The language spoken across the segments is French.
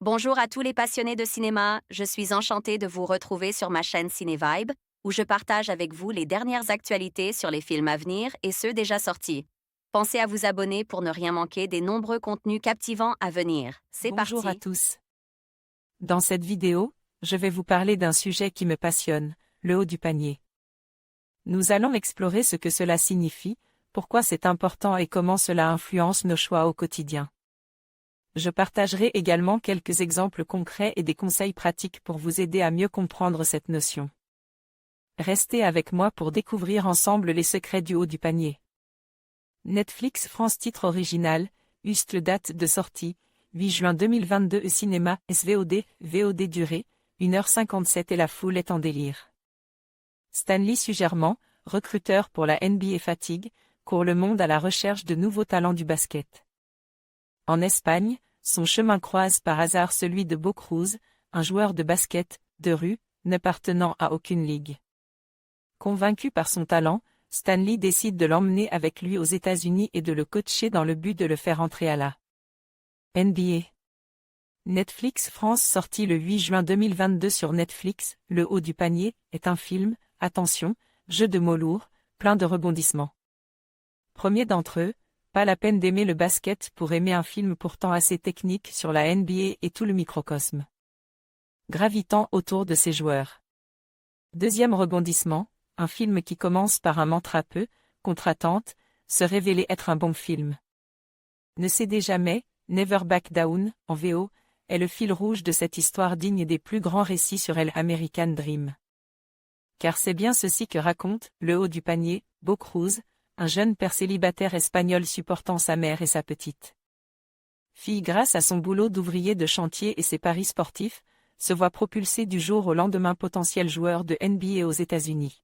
Bonjour à tous les passionnés de cinéma, je suis enchantée de vous retrouver sur ma chaîne CinéVibe, où je partage avec vous les dernières actualités sur les films à venir et ceux déjà sortis. Pensez à vous abonner pour ne rien manquer des nombreux contenus captivants à venir. C'est Bonjour à parti! tous. Dans cette vidéo, je vais vous parler d'un sujet qui me passionne, le haut du panier. Nous allons explorer ce que cela signifie, pourquoi c'est important et comment cela influence nos choix au quotidien. Je partagerai également quelques exemples concrets et des conseils pratiques pour vous aider à mieux comprendre cette notion. Restez avec moi pour découvrir ensemble les secrets du haut du panier. Netflix France titre original, Ustl date de sortie, 8 juin 2022 cinéma, SVOD, VOD durée, 1h57 et la foule est en délire. Stanley Sugerman, recruteur pour la NBA fatigue, court le monde à la recherche de nouveaux talents du basket. En Espagne, son chemin croise par hasard celui de Bo Cruz, un joueur de basket, de rue, n'appartenant à aucune ligue. Convaincu par son talent, Stanley décide de l'emmener avec lui aux États-Unis et de le coacher dans le but de le faire entrer à la NBA. Netflix France sorti le 8 juin 2022 sur Netflix, Le haut du panier, est un film, attention, jeu de mots lourd, plein de rebondissements. Premier d'entre eux, pas la peine d'aimer le basket pour aimer un film pourtant assez technique sur la NBA et tout le microcosme gravitant autour de ses joueurs. Deuxième rebondissement, un film qui commence par un mantra peu, contre-attente, se révéler être un bon film. Ne cédez jamais, Never Back Down, en VO, est le fil rouge de cette histoire digne des plus grands récits sur l'American Dream. Car c'est bien ceci que raconte, le haut du panier, Bo Cruz, un jeune père célibataire espagnol supportant sa mère et sa petite fille grâce à son boulot d'ouvrier de chantier et ses paris sportifs, se voit propulsé du jour au lendemain potentiel joueur de NBA aux États-Unis.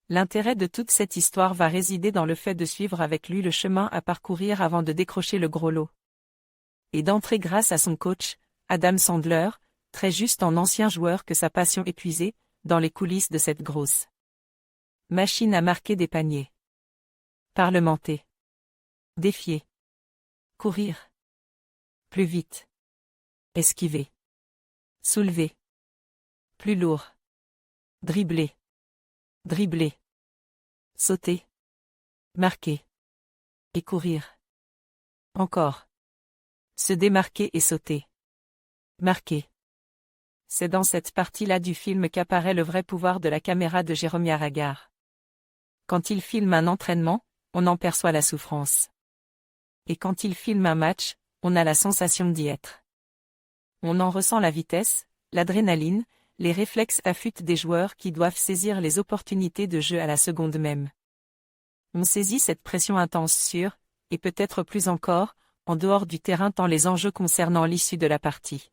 L'intérêt de toute cette histoire va résider dans le fait de suivre avec lui le chemin à parcourir avant de décrocher le gros lot. Et d'entrer grâce à son coach, Adam Sandler, très juste en ancien joueur que sa passion épuisée, dans les coulisses de cette grosse machine à marquer des paniers. Parlementer. Défier. Courir. Plus vite. Esquiver. Soulever. Plus lourd. Dribbler. Dribbler. Sauter. Marquer. Et courir. Encore. Se démarquer et sauter. Marquer. C'est dans cette partie-là du film qu'apparaît le vrai pouvoir de la caméra de Jeremy Aggar. Quand il filme un entraînement, on en perçoit la souffrance. Et quand il filme un match, on a la sensation d'y être. On en ressent la vitesse, l'adrénaline, les réflexes affûtés des joueurs qui doivent saisir les opportunités de jeu à la seconde même. On saisit cette pression intense sur, et peut-être plus encore, en dehors du terrain tant les enjeux concernant l'issue de la partie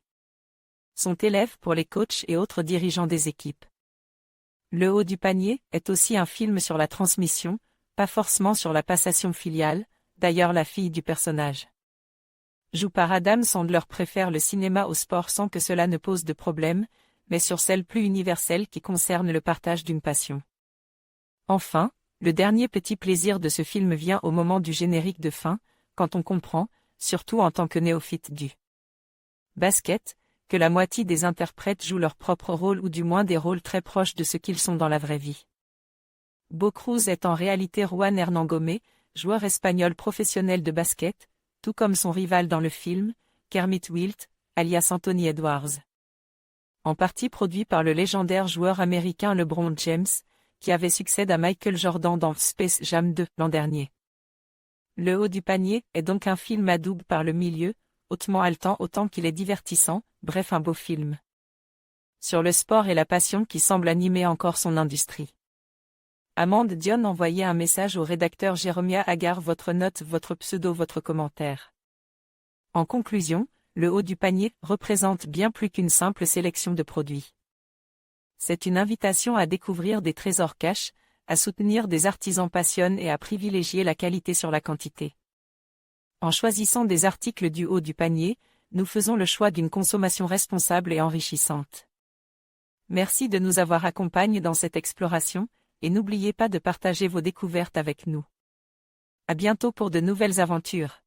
sont élèves pour les coachs et autres dirigeants des équipes. Le haut du panier est aussi un film sur la transmission, pas forcément sur la passation filiale, d'ailleurs la fille du personnage joue par Adam Sandler préfère le cinéma au sport sans que cela ne pose de problème, mais sur celle plus universelle qui concerne le partage d'une passion. Enfin, le dernier petit plaisir de ce film vient au moment du générique de fin, quand on comprend, surtout en tant que néophyte du basket, que la moitié des interprètes jouent leur propre rôle ou du moins des rôles très proches de ce qu'ils sont dans la vraie vie. Bo Cruz est en réalité Juan Hernán Gómez, joueur espagnol professionnel de basket, tout comme son rival dans le film, Kermit Wilt, alias Anthony Edwards. En partie produit par le légendaire joueur américain LeBron James, qui avait succédé à Michael Jordan dans Space Jam 2 l'an dernier. Le haut du panier est donc un film à double par le milieu, hautement haletant autant qu'il est divertissant, bref un beau film sur le sport et la passion qui semble animer encore son industrie. Amande Dion envoyait un message au rédacteur Jeremy Aggar votre note, votre pseudo, votre commentaire. En conclusion, le haut du panier représente bien plus qu'une simple sélection de produits. C'est une invitation à découvrir des trésors cachés, à soutenir des artisans passionnés et à privilégier la qualité sur la quantité. En choisissant des articles du haut du panier, nous faisons le choix d'une consommation responsable et enrichissante. Merci de nous avoir accompagnés dans cette exploration, et n'oubliez pas de partager vos découvertes avec nous. À bientôt pour de nouvelles aventures.